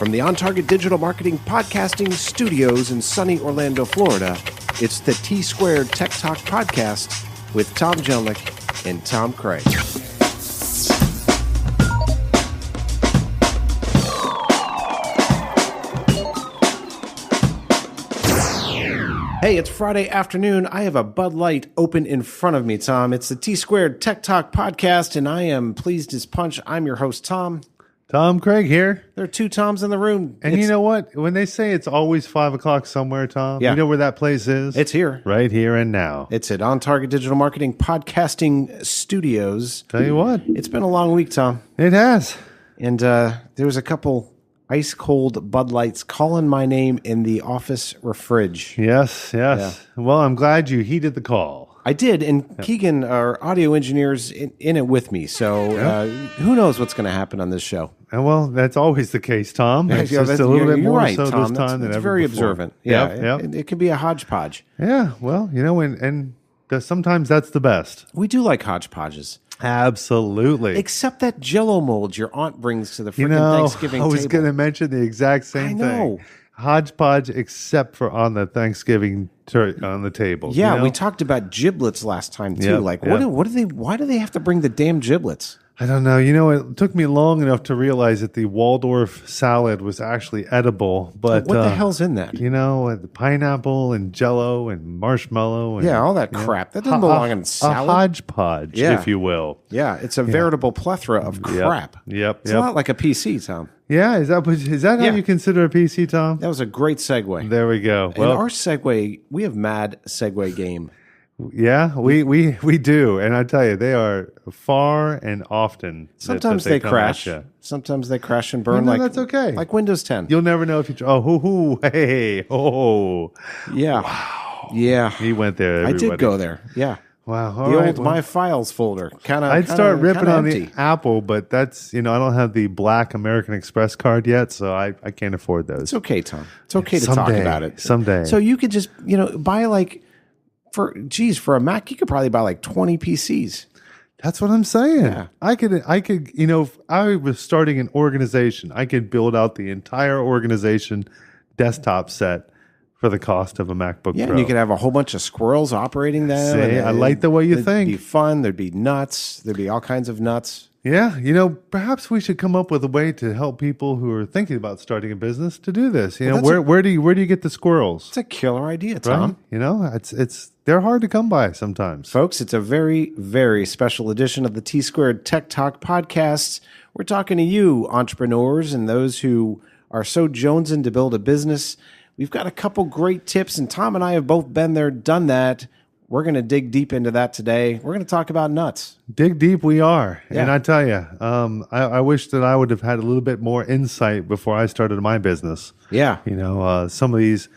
From the On Target Digital Marketing Podcasting Studios in sunny Orlando, Florida, it's the T Squared Tech Talk Podcast with Tom Jellick and Tom Craig. Hey, it's Friday afternoon. I have a Bud Light open in front of me, Tom. It's the T Squared Tech Talk Podcast, and I am pleased as punch. I'm your host, Tom. Tom Craig here. There are two Toms in the room. And you know what? When they say it's always 5 o'clock somewhere, Tom, Yeah. you know where that place is? It's here. Right here and now. It's at On Target Digital Marketing Podcasting Studios. Tell you what. It's been a long week, Tom. It has. And there was a couple ice-cold Bud Lights calling my name in the office fridge. Yes. Well, I'm glad you heeded the call. I did, and Keegan, our audio engineer's in it with me. So who knows what's going to happen on this show? And well, that's always the case, Tom. It's Yeah, just a little bit you're more right, so Tom. this time than that's ever very before. observant. Yeah, Yep. It can be a hodgepodge. Yeah, well, you know, and sometimes that's the best. We do like hodgepodges. Absolutely. Except that jello mold your aunt brings to the freaking Thanksgiving I was table. going to mention the exact same know. thing. Hodgepodge, except for on the Thanksgiving on the table. Yeah, you know? we talked about giblets last time too. Yep, Like, yep. what do they? Why do they have to bring the damn giblets? I don't know. You know, it took me long enough to realize that the Waldorf salad was actually edible. But What the hell's in that? You know, the pineapple and jello and marshmallow. And, Yeah, all that crap. That doesn't belong in salad. A hodgepodge, Yeah. if you will. Yeah, it's a veritable plethora of crap. Yep. It's a lot like a PC, Tom. Yeah, is that how Yeah. you consider a PC, Tom? That was a great segue. There we go. And our segue, we have mad segue game. Yeah, we do, and I tell you, they are far and often. Sometimes that they come crash. at ya. Sometimes they crash and burn. No, like that's okay. Like Windows 10. You'll never know if you. Hey, Yeah. Wow. Yeah. He went there. I Everybody. did go there. Yeah. Wow. The old My Files folder. I'd start ripping on empty. the Apple, but that's I don't have the black American Express card yet, so I can't afford those. It's okay, Tom. It's okay to talk Someday, about it. someday. So you could just, buy for a Mac, you could probably buy like 20 PCs. That's what I'm saying. Yeah. I could, if I was starting an organization, I could build out the entire organization desktop set for the cost of a MacBook Yeah, Pro. and you could have a whole bunch of squirrels operating them. See, and I like the way you it'd think. be fun. There'd be nuts. There'd be all kinds of nuts. Yeah, perhaps we should come up with a way to help people who are thinking about starting a business to do this. Where do you get the squirrels? It's a killer idea, Tom. Right? It's they're hard to come by sometimes. Folks, it's a very, very special edition of the T Squared Tech Talk Podcast. We're talking to you, entrepreneurs, and those who are so jonesing to build a business. We've got a couple great tips, and Tom and I have both been there, done that. We're going to dig deep into that today. We're going to talk about nuts. Dig deep we are. Yeah. And I tell you, I wish that I would have had a little bit more insight before I started my business. Yeah. Some of these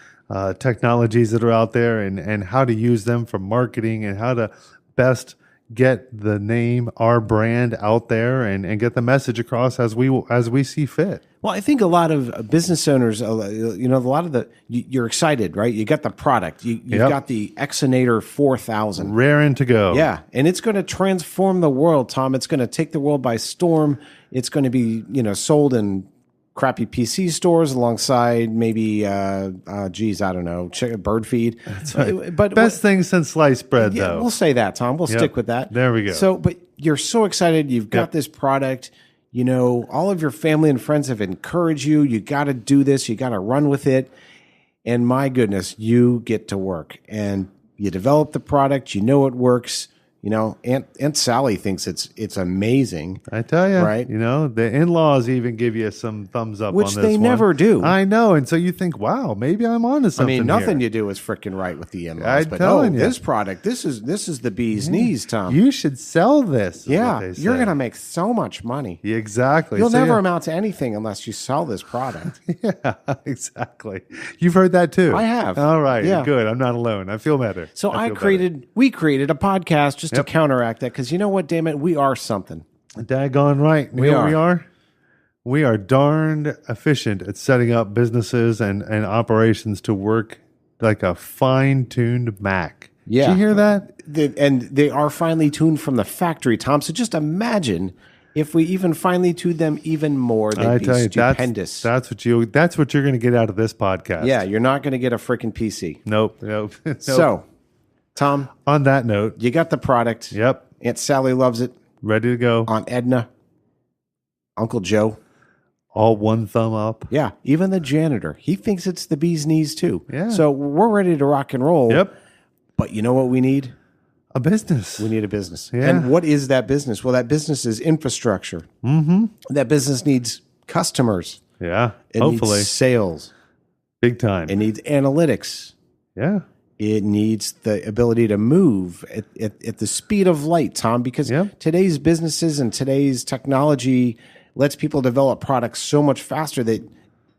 technologies that are out there and how to use them for marketing and how to best get the name, our brand out there and get the message across as we see fit. Well, I think a lot of business owners, a lot of you're excited, right? You got the product. You've got the Exonator 4000. Raring to go. Yeah, and it's going to transform the world, Tom. It's going to take the world by storm. It's going to be, sold in crappy PC stores alongside maybe, I don't know, bird feed. That's right. But best thing since sliced bread, yeah, though. we'll say that, Tom. We'll stick with that. There we go. So, but you're so excited. You've got this product. All of your family and friends have encouraged you. You got to do this. You got to run with it. And my goodness, you get to work and you develop the product. You know it works. Aunt Sally thinks it's amazing. I tell you, right? The in-laws even give you some thumbs up, which on this they one. never do. I know, and so you think, wow, maybe I'm onto something. Nothing here. you do is freaking right with the in-laws. I'm But telling you. this product, this is the bee's knees, Tom. You should sell this. Is yeah, what they say. you're gonna make so much money. Yeah, exactly. You'll So, never yeah. amount to anything unless you sell this product. Yeah, exactly. You've heard that too. I have. All right. Yeah. Good. I'm not alone. I feel better. So feel we created a podcast just to counteract that, because you know what, damn it, we are something. better. Daggone right. You know what we are. We are darned efficient at setting up businesses and operations to work like a fine-tuned Mac. Yeah. Did you hear that? And they are finely tuned from the factory, Tom. So just imagine If we even finely tuned them even more, I they'd be tell you, stupendous. that's what you're going to get out of this podcast. Yeah, you're not going to get a freaking PC. Nope. So, Tom, on that note, you got the product. yep, Aunt Sally loves it. ready to go. Aunt Edna, Uncle Joe. All one thumb up. Yeah, even the janitor. He thinks it's the bee's knees too. Yeah. So we're ready to rock and roll. Yep. But you know what we need? A business. We need a business. Yeah. And what is that business? Well, that business is infrastructure. Mm-hmm. That business needs customers. Yeah. It Hopefully. needs sales. Big time. It needs analytics. Yeah. It needs the ability to move at the speed of light, Tom, because today's businesses and today's technology lets people develop products so much faster that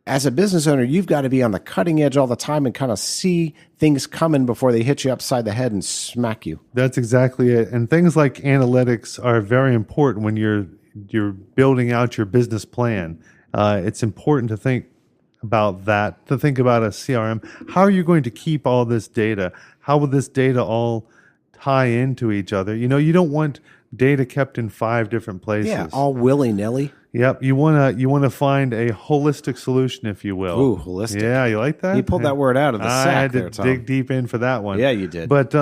as a business owner, you've got to be on the cutting edge all the time and kind of see things coming before they hit you upside the head and smack you. That's exactly it. And things like analytics are very important when you're building out your business plan. It's important to think about that, to think about a CRM. How are you going to keep all this data? How will this data all tie into each other? You don't want data kept in 5 different places. Yeah, all willy-nilly. Yep, you wanna find a holistic solution, if you will. Ooh, holistic. Yeah, you like that? You pulled that word out of the I sack had to there, Tom. dig deep in for that one. Yeah, you did. But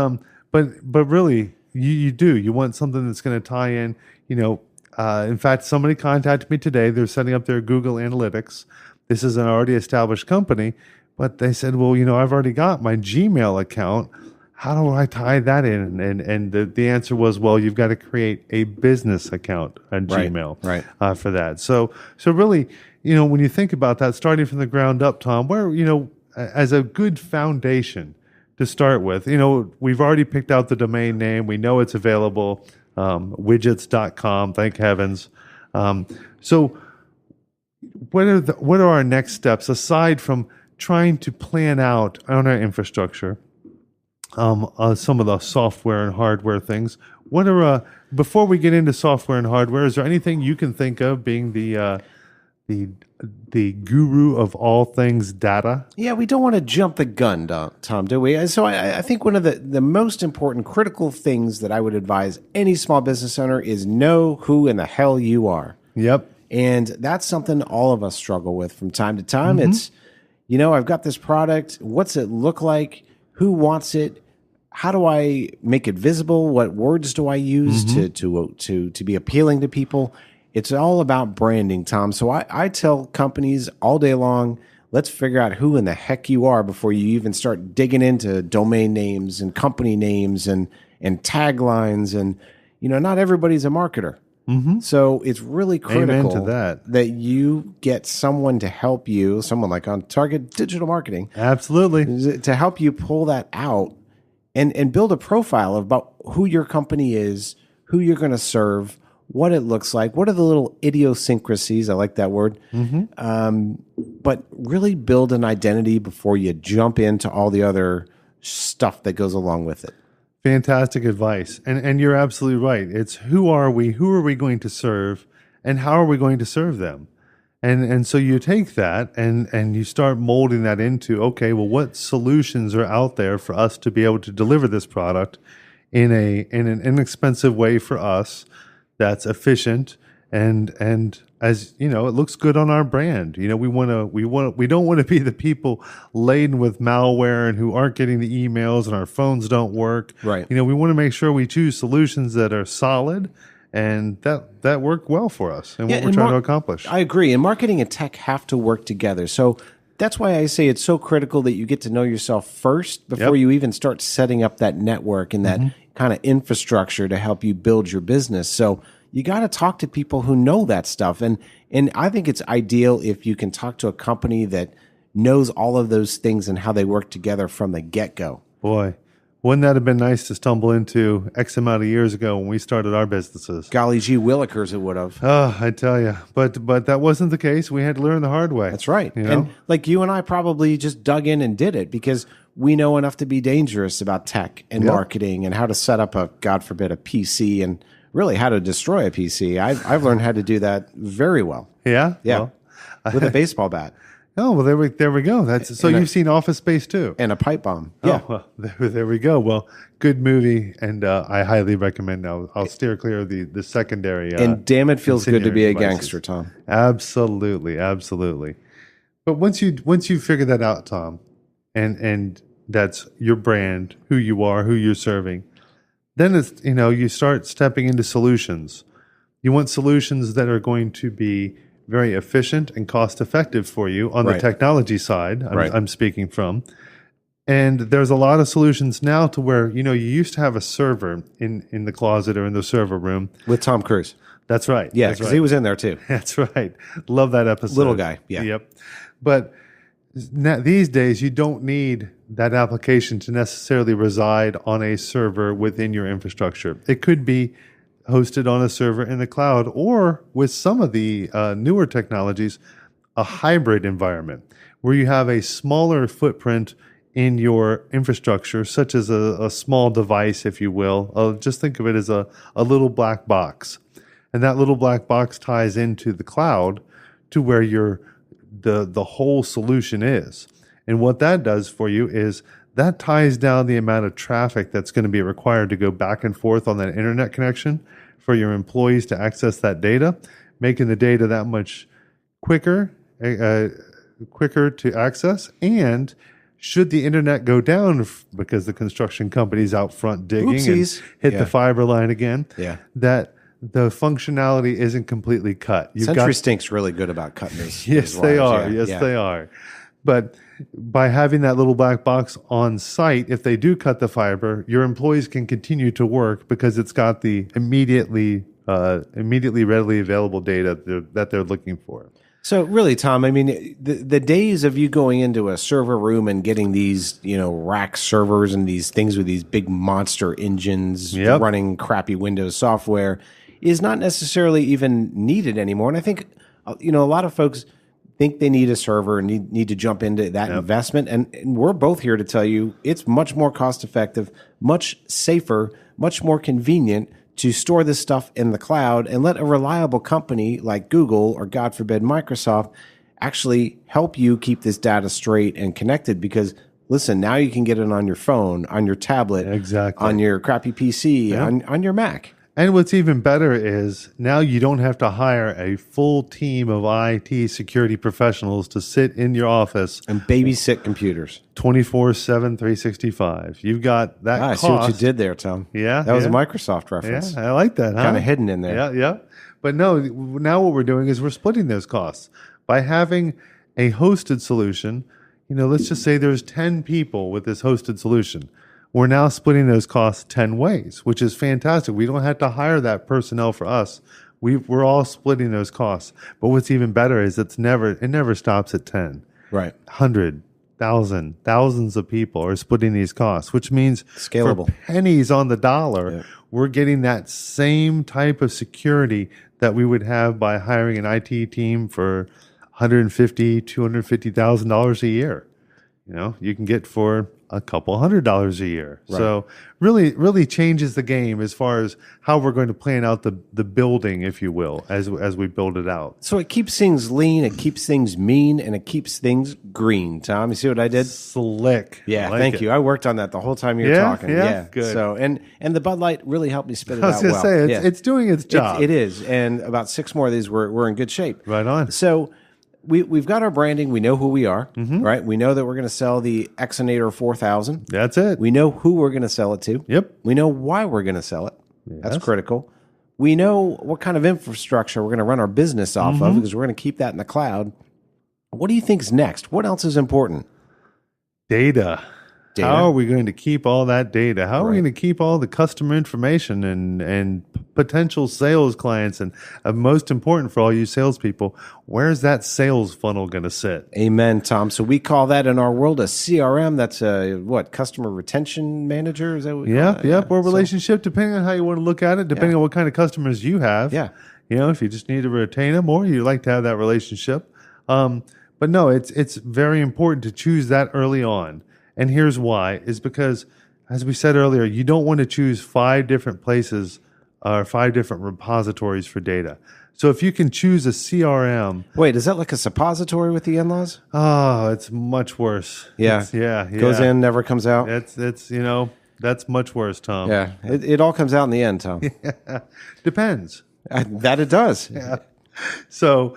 really, you do. You want something that's going to tie in. In fact, somebody contacted me today. They're setting up their Google Analytics. This is an already established company, but they said, well, I've already got my Gmail account. How do I tie that in? And the answer was, well, you've got to create a business account on Gmail for that. So really, when you think about that, starting from the ground up, Tom, where, as a good foundation to start with, we've already picked out the domain name. We know it's available, widgets.com, thank heavens. So what are our next steps aside from trying to plan out on our infrastructure? Some of the software and hardware things. What are before we get into software and hardware? Is there anything you can think of being the guru of all things data? Yeah, we don't want to jump the gun, Tom, do we? So I think one of the most important critical things that I would advise any small business owner is know who in the hell you are. Yep. And that's something all of us struggle with from time to time. It's, I've got this product. What's it look like? Who wants it? How do I make it visible? What words do I use to be appealing to people? It's all about branding, Tom. So I tell companies all day long, let's figure out who in the heck you are before you even start digging into domain names and company names and taglines. And, not everybody's a marketer. Mm-hmm. So it's really critical that you get someone to help you, someone like on Target Digital Marketing. Absolutely. To help you pull that out and build a profile about who your company is, who you're going to serve, what it looks like, what are the little idiosyncrasies, I like that word, but really build an identity before you jump into all the other stuff that goes along with it. Fantastic advice. And you're absolutely right. It's who are we going to serve, and how are we going to serve them? And so you take that and you start molding that into, okay, well, what solutions are out there for us to be able to deliver this product in an inexpensive way for us that's efficient and as it looks good on our brand. We don't want to be the people laden with malware and who aren't getting the emails and our phones don't work. Right. We want to make sure we choose solutions that are solid and that work well for us and what we're trying to accomplish. I agree. And marketing and tech have to work together. So that's why I say it's so critical that you get to know yourself first before you even start setting up that network and that kind of infrastructure to help you build your business. So you got to talk to people who know that stuff. And I think it's ideal if you can talk to a company that knows all of those things and how they work together from the get-go. Boy, wouldn't that have been nice to stumble into X amount of years ago when we started our businesses? Golly gee willikers, it would have. Oh, I tell you. But that wasn't the case. We had to learn the hard way. That's right. And like you and I probably just dug in and did it because we know enough to be dangerous about tech and marketing and how to set up God forbid, a PC and really how to destroy a PC. I've learned how to do that very well. Yeah? Yeah. Well, with a baseball bat. Oh, well, there we go. That's so you've seen Office Space too. And a pipe bomb. Yeah. Oh, well, there we go. Well, good movie, and I highly recommend. I'll steer clear of the secondary. And damn, it feels good to be a devices. gangster, Tom. Absolutely, absolutely. But once you figure that out, Tom, and that's your brand, who you are, who you're serving, then it's you start stepping into solutions. You want solutions that are going to be very efficient and cost effective for you on the technology side. I'm speaking from. And there's a lot of solutions now to where, you used to have a server in the closet or in the server room. With Tom Cruise. That's right. Yeah, because he was in there too. That's right. Love that episode. Little guy. Yeah. Yep. But these days, you don't need that application to necessarily reside on a server within your infrastructure. It could be hosted on a server in the cloud, or with some of the newer technologies, a hybrid environment where you have a smaller footprint in your infrastructure, such as a small device, if you will. Just think of it as a little black box. And that little black box ties into the cloud to where the whole solution is. And what that does for you is that ties down the amount of traffic that's going to be required to go back and forth on that internet connection for your employees to access that data, making the data that much quicker to access. And should the internet go down because the construction company's out front digging and hit the fiber line again, that the functionality isn't completely cut. CenturyStink's really good about cutting those. Yes, they are. They are. But by having that little black box on site, if they do cut the fiber, your employees can continue to work because it's got the immediately readily available data that they're looking for. So really, Tom, I mean, the days of you going into a server room and getting these, rack servers and these things with these big monster engines running crappy Windows software is not necessarily even needed anymore. And I think, a lot of folks think they need a server and need to jump into that investment. And we're both here to tell you it's much more cost effective, much safer, much more convenient to store this stuff in the cloud and let a reliable company like Google or, God forbid, Microsoft actually help you keep this data straight and connected. Because listen, now you can get it on your phone, on your tablet, on your crappy PC, on your Mac. And what's even better is now you don't have to hire a full team of IT security professionals to sit in your office and babysit computers 24/7, 365. You've got that cost. I see what you did there, Tom. Yeah. That was a Microsoft reference. Yeah, I like that. Kind of hidden in there. Yeah. But no, now what we're doing is we're splitting those costs. By having a hosted solution, let's just say there's 10 people with this hosted solution. We're now splitting those costs 10 ways, which is fantastic. We don't have to hire that personnel for us. We're all splitting those costs. But what's even better is it never stops at 10. Right. 100, 1,000, thousands of people are splitting these costs, which means scalable. For pennies on the dollar, we're getting that same type of security that we would have by hiring an IT team for $150,000, $250,000 a year. You can get for a couple $100 a year. Right. So really changes the game as far as how we're going to plan out the building, if you will, as we build it out. So it keeps things lean, it keeps things mean, and it keeps things green. Tom, you see what I did? Slick. Yeah, thank you. I worked on that the whole time you were talking. Yeah, good. So and the Bud Light really helped me spit it out well. I was going to say, it's doing its job. It is. And about 6 more of these we're in good shape. Right on. So we've got our branding. We know who we are, right? We know that we're going to sell the Exonator 4000. That's it. We know who we're going to sell it to. Yep. We know why we're going to sell it. Yes. That's critical. We know what kind of infrastructure we're going to run our business off of because we're going to keep that in the cloud. What do you think's next? What else is important? Data. How are we going to keep all that data? How are we going to keep all the customer information and potential sales clients? And most important for all you salespeople, where's that sales funnel going to sit? Amen, Tom. So we call that in our world a CRM. That's a customer retention manager? Is that what we call it? Yep. Or relationship, depending on how you want to look at it, depending on what kind of customers you have. Yeah. If you just need to retain them or you like to have that relationship. But no, it's very important to choose that early on. And here's why, is because, as we said earlier, you don't want to choose 5 different places or 5 different repositories for data. So if you can choose a CRM, Wait, is that like a suppository with the in-laws? oh, it's much worse. Yeah. Yeah. Goes in, never comes out. It's that's much worse, Tom. Yeah. It all comes out in the end, Tom. Depends. That it does. Yeah. So,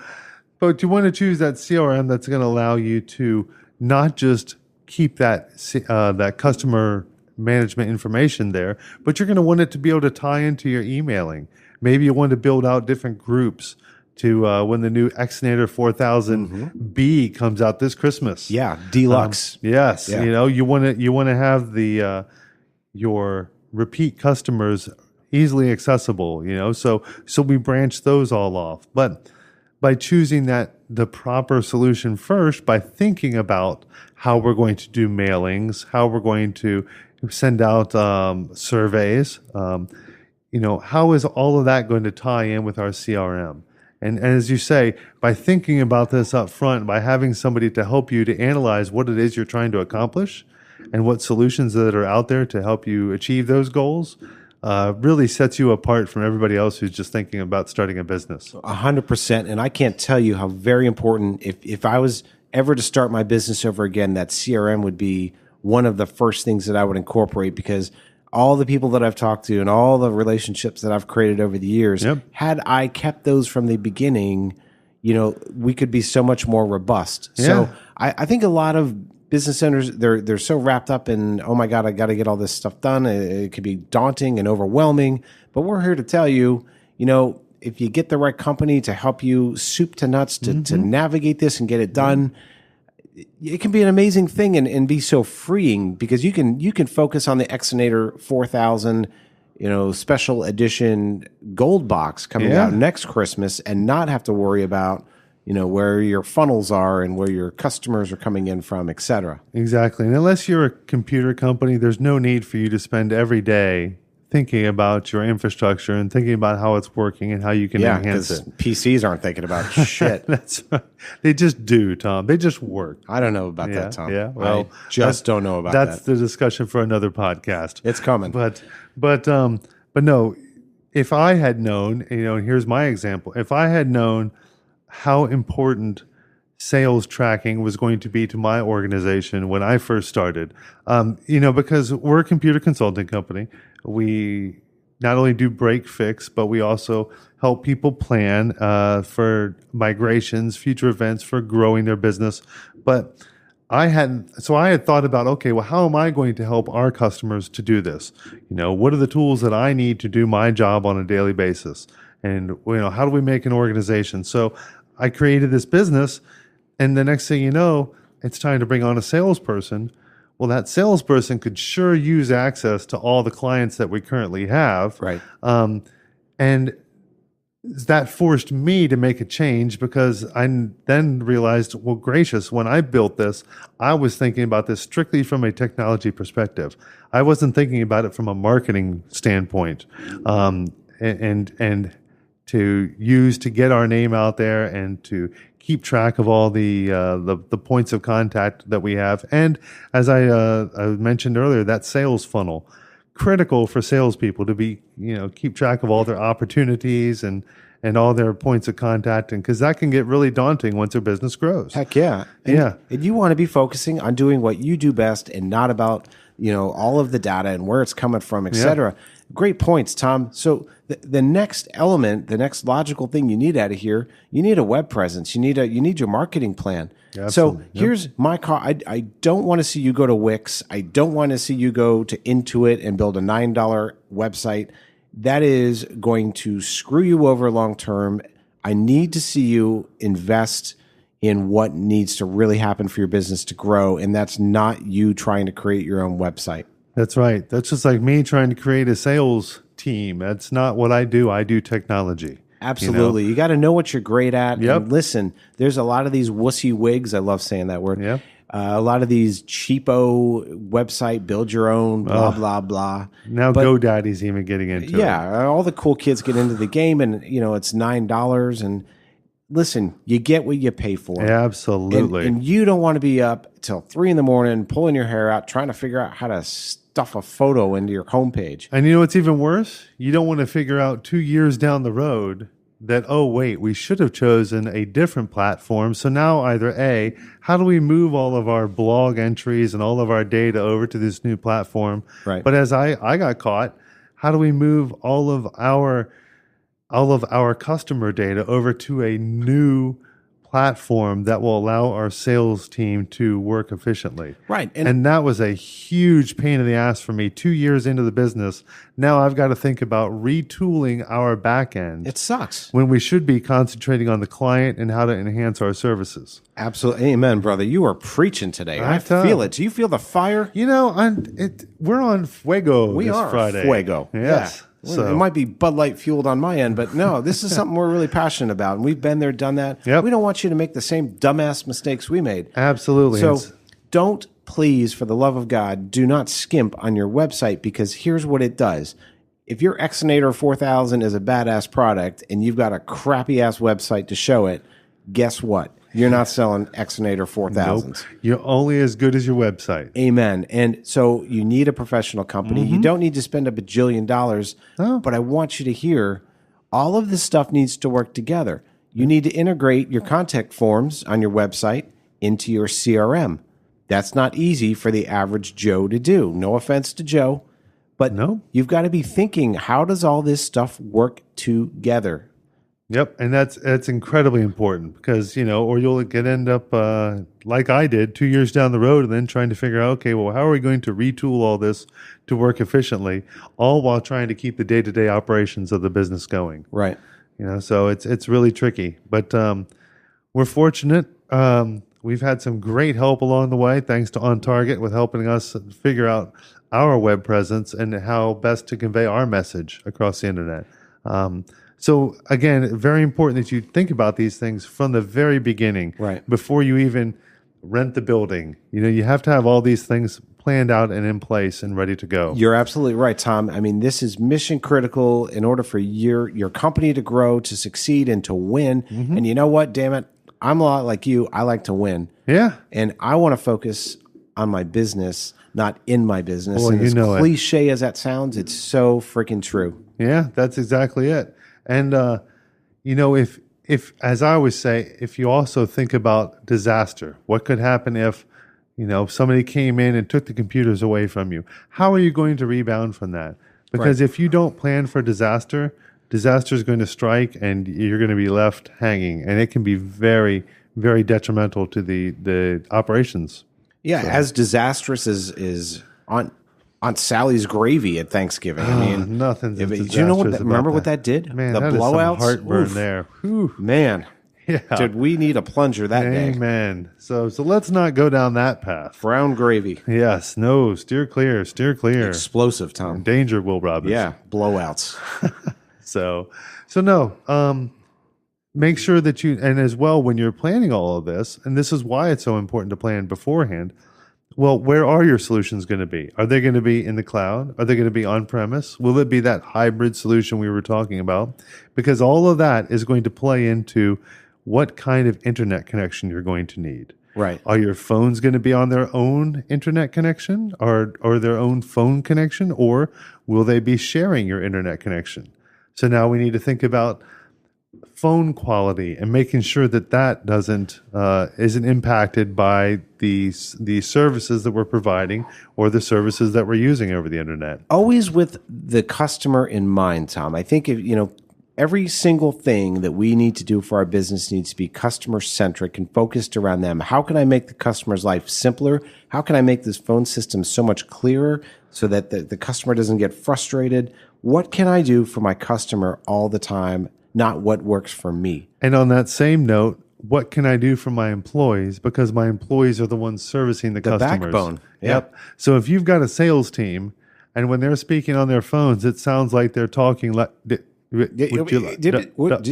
but you want to choose that CRM that's going to allow you to not just keep that customer management information there, but you're going to want it to be able to tie into your emailing. Maybe you want to build out different groups to when the new Exnator 4000B comes out this Christmas. Yeah, deluxe. Yes, Yeah. you want to have the your repeat customers easily accessible. So we branch those all off, but by choosing the proper solution first, by thinking about how we're going to do mailings, how we're going to send out surveys, how is all of that going to tie in with our CRM? And as you say, by thinking about this up front, by having somebody to help you to analyze what it is you're trying to accomplish and what solutions that are out there to help you achieve those goals, really sets you apart from everybody else who's just thinking about starting a business. 100%. And I can't tell you how very important, if I was ever to start my business over again, that CRM would be one of the first things that I would incorporate, because all the people that I've talked to and all the relationships that I've created over the years, had I kept those from the beginning, we could be so much more robust. Yeah. So I think a lot of business owners, they're so wrapped up in, oh my God, I got to get all this stuff done. It could be daunting and overwhelming, but we're here to tell you, if you get the right company to help you soup to nuts to navigate this and get it done, it can be an amazing thing and be so freeing, because you can focus on the Exnator 4000, special edition gold box coming out next Christmas, and not have to worry about, where your funnels are and where your customers are coming in from, et cetera. Exactly. And unless you're a computer company, there's no need for you to spend every day thinking about your infrastructure and thinking about how it's working and how you can enhance it. PCs aren't thinking about shit. That's right. They just do, Tom. They just work. I don't know about that, Tom. Yeah. Well, I just don't know about that. That's the discussion for another podcast. It's coming. But no, if I had known, here's my example. If I had known how important sales tracking was going to be to my organization when I first started, because we're a computer consulting company. We not only do break fix, but we also help people plan for migrations, future events, for growing their business. But I had thought about, okay, well, how am I going to help our customers to do this? What are the tools that I need to do my job on a daily basis? And, how do we make an organization? So I created this business, and the next thing you know, it's time to bring on a salesperson. Well, that salesperson could sure use access to all the clients that we currently have. Right. And that forced me to make a change, because I then realized, well, gracious, when I built this, I was thinking about this strictly from a technology perspective. I wasn't thinking about it from a marketing standpoint, and to use to get our name out there and to keep track of all the points of contact that we have. And as I mentioned earlier, that sales funnel, critical for salespeople to be, keep track of all their opportunities and all their points of contact, and because that can get really daunting once their business grows. Heck yeah. And you want to be focusing on doing what you do best and not about, all of the data and where it's coming from, et cetera. Great points, Tom. So the next element, the next logical thing you need out of here, you need a web presence. You need your marketing plan. Absolutely. So here's my call. I don't want to see you go to Wix. I don't want to see you go to Intuit and build a $9 website. That is going to screw you over long term. I need to see you invest in what needs to really happen for your business to grow, and that's not you trying to create your own website. That's right. That's just like me trying to create a sales team. That's not what I do. I do technology. Absolutely. You got to know what you're great at. Yep. And listen, there's a lot of these wussy wigs. I love saying that word. Yep. A lot of these cheapo website, build your own, blah, blah, blah. Now GoDaddy's even getting into it. Yeah. All the cool kids get into the game, and, it's $9. And listen, you get what you pay for. Absolutely. And you don't want to be up till 3 a.m, pulling your hair out, trying to figure out how to stuff a photo into your homepage. And you know what's even worse? You don't want to figure out 2 years down the road that, oh, wait, we should have chosen a different platform. So now either A, how do we move all of our blog entries and all of our data over to this new platform? Right. But as I got caught, how do we move all of our customer data over to a new platform that will allow our sales team to work efficiently? Right. And that was a huge pain in the ass for me 2 years into the business. Now I've got to think about retooling our back end. It sucks. When we should be concentrating on the client and how to enhance our services. Absolutely. Amen, brother. You are preaching today. I feel it. Do you feel the fire? You know, we're on fuego We this are Friday. fuego. Yes. Yeah. So. It might be Bud Light fueled on my end, but no, this is something we're really passionate about. And we've been there, done that. Yep. We don't want you to make the same dumbass mistakes we made. Absolutely. So don't, please, for the love of God, do not skimp on your website, because here's what it does. If your Exonator 4000 is a badass product and you've got a crappy ass website to show it, guess what? You're not selling Exonator 4000s. Nope. You're only as good as your website. Amen. And so you need a professional company. You don't need to spend a bajillion dollars, but I want you to hear all of this stuff needs to work together. You need to integrate your contact forms on your website into your CRM. That's not easy for the average Joe to do. No offense to Joe, but you've got to be thinking, how does all this stuff work together? Yep, and that's incredibly important, because, or you'll end up like I did 2 years down the road, and then trying to figure out, okay, well, how are we going to retool all this to work efficiently, all while trying to keep the day-to-day operations of the business going. Right. So it's really tricky, but we're fortunate. We've had some great help along the way, thanks to On Target, with helping us figure out our web presence and how best to convey our message across the internet. So again, very important that you think about these things from the very beginning, right, before you even rent the building. You have to have all these things planned out and in place and ready to go. You're absolutely right, Tom. I mean, this is mission critical in order for your company to grow, to succeed, and to win. Mm-hmm. And you know what? Damn it, I'm a lot like you. I like to win. Yeah, and I want to focus on my business, not in my business. Well, and as cliche as that sounds, it's so freaking true. Yeah, that's exactly it. And, if, as I always say, if you also think about disaster, what could happen if, somebody came in and took the computers away from you? How are you going to rebound from that? Because if you don't plan for disaster is going to strike and you're going to be left hanging. And it can be very, very detrimental to the operations. Yeah, so, as disastrous as on Sally's gravy at Thanksgiving. I mean, nothing's do you know what? Remember what that did? Man, the that blowouts, is some heartburn there. Whew. Man, yeah, did we need a plunger that day? Amen. So let's not go down that path. Brown gravy. Yes. No. Steer clear. Steer clear. Explosive, Tom. Danger, Will Robbins. Yeah. Blowouts. So no. Make sure that and as well, when you're planning all of this, and this is why it's so important to plan beforehand. Well, where are your solutions going to be? Are they going to be in the cloud? Are they going to be on-premise? Will it be that hybrid solution we were talking about? Because all of that is going to play into what kind of internet connection you're going to need. Right. Are your phones going to be on their own internet connection or their own phone connection? Or will they be sharing your internet connection? So now we need to think about phone quality and making sure that isn't impacted by the services that we're providing or the services that we're using over the internet. Always with the customer in mind, Tom. I think every single thing that we need to do for our business needs to be customer centric and focused around them. How can I make the customer's life simpler? How can I make this phone system so much clearer so that the customer doesn't get frustrated? What can I do for my customer all the time? Not what works for me. And on that same note, what can I do for my employees? Because my employees are the ones servicing the customers. Backbone. Yep. So if you've got a sales team and when they're speaking on their phones, it sounds like they're talking like Would you like- but-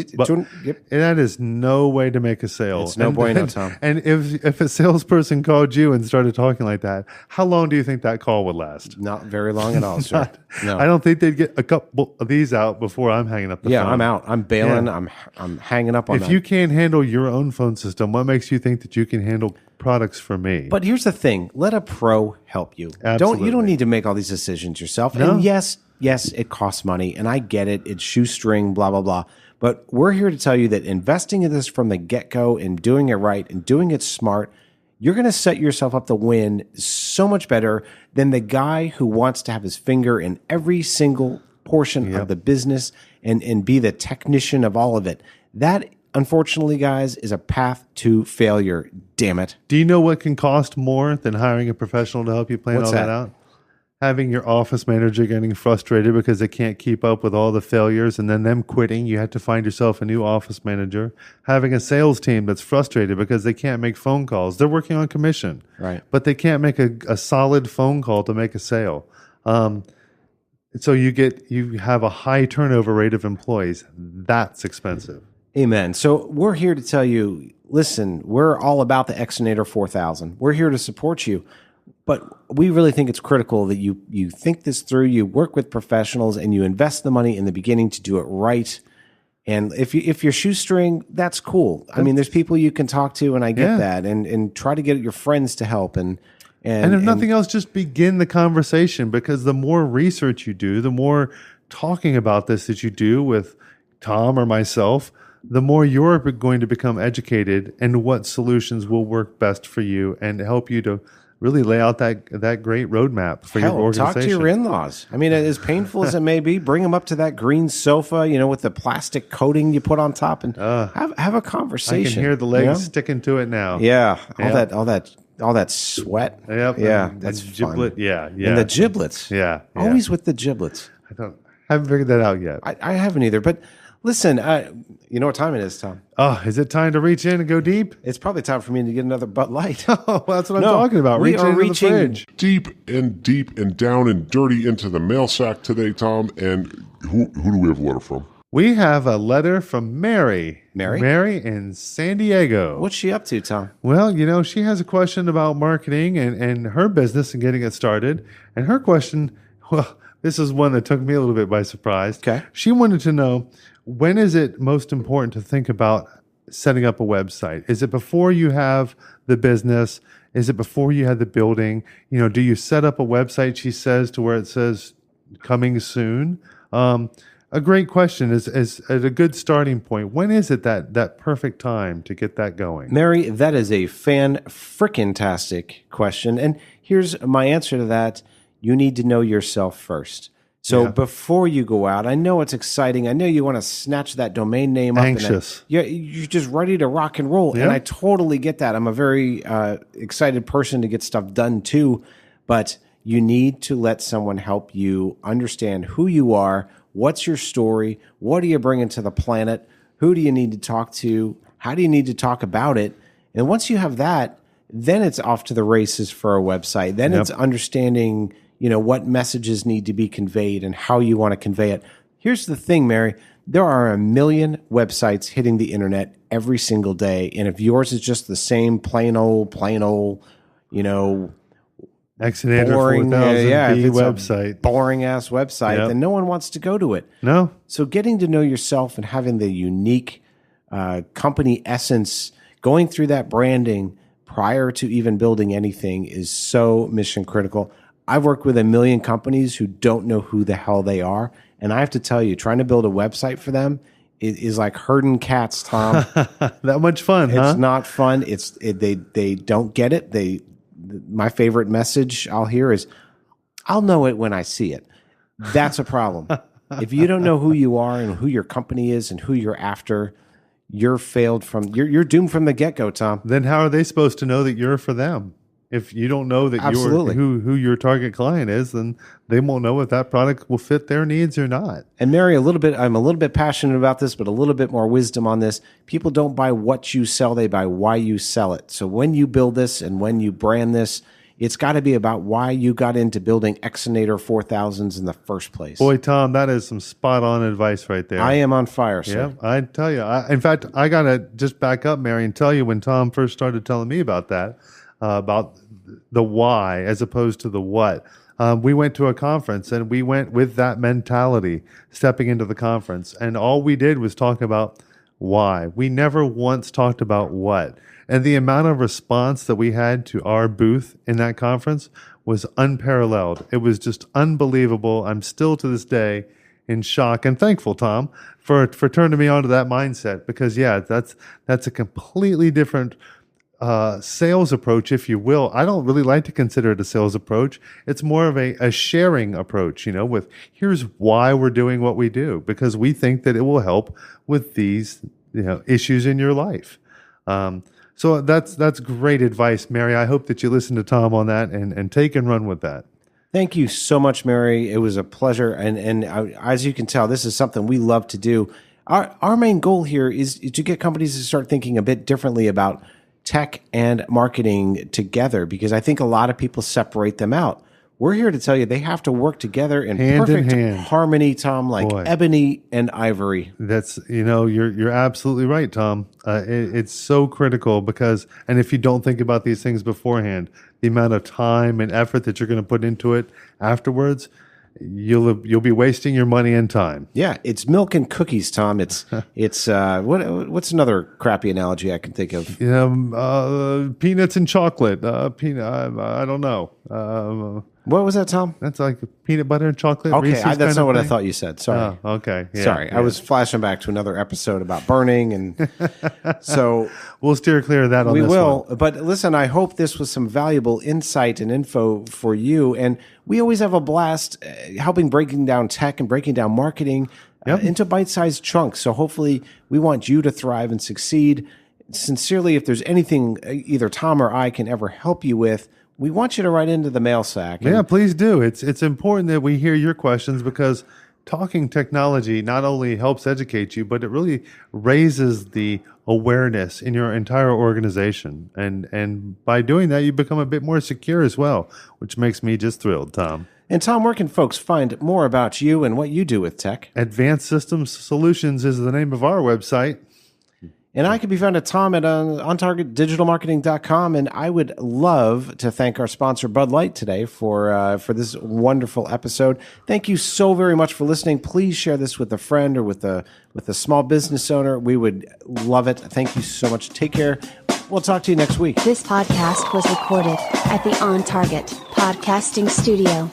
Yep. and that is no way to make a sale. It's no bueno, Tom. And if a salesperson called you and started talking like that, how long do you think that call would last? Not very long at all, sir. No. I don't think they'd get a couple of these out before I'm hanging up the phone. I'm out. I'm bailing. Yeah. I'm hanging up on that. If you can't handle your own phone system, what makes you think that you can handle products for me? But here's the thing: let a pro help you. Absolutely. You don't need to make all these decisions yourself. No. And yes, it costs money, and I get it. It's shoestring, blah blah blah. But we're here to tell you that investing in this from the get go and doing it right and doing it smart, you're going to set yourself up to win so much better than the guy who wants to have his finger in every single portion of the business and be the technician of all of it. That, unfortunately, guys, is a path to failure. Damn it. Do you know what can cost more than hiring a professional to help you plan What's all that that? out? Having your office manager getting frustrated because they can't keep up with all the failures and then them quitting. You have to find yourself a new office manager. Having a sales team that's frustrated because they can't make phone calls. They're working on commission. Right. But they can't make a solid phone call to make a sale. So you have a high turnover rate of employees. That's expensive. Amen. So we're here to tell you, listen, we're all about the Exonator 4000. We're here to support you. But we really think it's critical that you think this through, you work with professionals, and you invest the money in the beginning to do it right. And if you're shoestring, that's cool. I mean, there's people you can talk to, and I get that. And try to get your friends to help. And if nothing else, just begin the conversation, because the more research you do, the more talking about this that you do with Tom or myself, the more you're going to become educated in what solutions will work best for you and help you to really lay out that great roadmap for your organization. Talk to your in-laws. I mean, as painful as it may be, bring them up to that green sofa, with the plastic coating you put on top, and have a conversation. I can hear the legs sticking to it now. Yeah, all that sweat. Yep. Yeah, and that's giblet. fun. Yeah. And the giblets. Yeah. Always with the giblets. Haven't figured that out yet. I haven't either. But listen, you know what time it is, Tom? Oh, is it time to reach in and go deep? It's probably time for me to get another Bud Light. Oh, that's what I'm talking about. We Reach are into reaching the fridge. Deep and down and dirty into the mail sack today, Tom. And who do we have a letter from? We have a letter from Mary. Mary? Mary in San Diego. What's she up to, Tom? Well, she has a question about marketing and her business and getting it started. And her question, this is one that took me a little bit by surprise. Okay. She wanted to know, when is it most important to think about setting up a website? Is it before you have the business? Is it before you have the building? Do you set up a website, she says, to where it says coming soon? A great question is at a good starting point. When is it that perfect time to get that going? Mary, that is a fan-frickin-tastic question. And here's my answer to that. You need to know yourself first. So before you go out, I know it's exciting. I know you want to snatch that domain name up. Anxious. You're just ready to rock and roll. Yeah. And I totally get that. I'm a very excited person to get stuff done too. But you need to let someone help you understand who you are. What's your story? What are you bringing to the planet? Who do you need to talk to? How do you need to talk about it? And once you have that, then it's off to the races for a website. Then it's understanding, what messages need to be conveyed and how you want to convey it. Here's the thing, Mary. There are a million websites hitting the internet every single day. And if yours is just the same plain old, Exonator boring 4000B website. Boring ass website, then no one wants to go to it. No. So getting to know yourself and having the unique company essence, going through that branding prior to even building anything is so mission critical. I've worked with a million companies who don't know who the hell they are. And I have to tell you, trying to build a website for them is like herding cats, Tom. That much fun, huh? It's not fun. They don't get it. My favorite message I'll hear is, I'll know it when I see it. That's a problem. If you don't know who you are and who your company is and who you're after, you're doomed from the get-go, Tom. Then how are they supposed to know that you're for them? If you don't know that Absolutely. who your target client is, then they won't know if that product will fit their needs or not. And Mary, I'm a little bit passionate about this, but a little bit more wisdom on this. People don't buy what you sell, they buy why you sell it. So when you build this and when you brand this, It's got to be about why you got into building Exonator 4000s in the first place. Boy, Tom, that is some spot on advice right there. I am on fire, sir. Yeah, I tell you. In fact, I got to just back up, Mary, and tell you when Tom first started telling me about that, about the why as opposed to the what. We went to a conference and we went with that mentality stepping into the conference. And all we did was talk about why. We never once talked about what. And the amount of response that we had to our booth in that conference was unparalleled. It was just unbelievable. I'm still to this day in shock and thankful, Tom, for turning me onto that mindset because, yeah, that's a completely different sales approach, if you will. I don't really like to consider it a sales approach. It's more of a sharing approach, with here's why we're doing what we do, because we think that it will help with these, issues in your life. So that's great advice, Mary. I hope that you listen to Tom on that and take and run with that. Thank you so much, Mary. It was a pleasure. And as you can tell, this is something we love to do. Our main goal here is to get companies to start thinking a bit differently about tech and marketing together, because I think a lot of people separate them out. We're here to tell you they have to work together in perfect harmony, Tom, like ebony and ivory. That's, you're absolutely right, Tom. It's so critical because, and if you don't think about these things beforehand, the amount of time and effort that you're going to put into it afterwards, you'll be wasting your money and time. Yeah, it's milk and cookies, Tom. It's what's another crappy analogy I can think of? Peanuts and chocolate. I don't know. What was that, Tom? That's like peanut butter and chocolate. Okay, that's not what I thought you said. Sorry. Oh, okay. Yeah, sorry. yeah. I was flashing back to another episode about burning, and so we'll steer clear of that on this one. We will. But listen, I hope this was some valuable insight and info for you. And we always have a blast helping breaking down tech and breaking down marketing into bite-sized chunks. So hopefully we want you to thrive and succeed. Sincerely, if there's anything either Tom or I can ever help you with, we want you to write into the mail sack. Yeah, please do. It's important that we hear your questions because talking technology not only helps educate you, but it really raises the awareness in your entire organization. And by doing that, you become a bit more secure as well, which makes me just thrilled, Tom. And Tom, where can folks find more about you and what you do with tech? Advanced Systems Solutions is the name of our website. And I can be found at Tom at ontargetdigitalmarketing.com. And I would love to thank our sponsor, Bud Light, today for this wonderful episode. Thank you so very much for listening. Please share this with a friend or with a small business owner. We would love it. Thank you so much. Take care. We'll talk to you next week. This podcast was recorded at the On Target Podcasting Studio.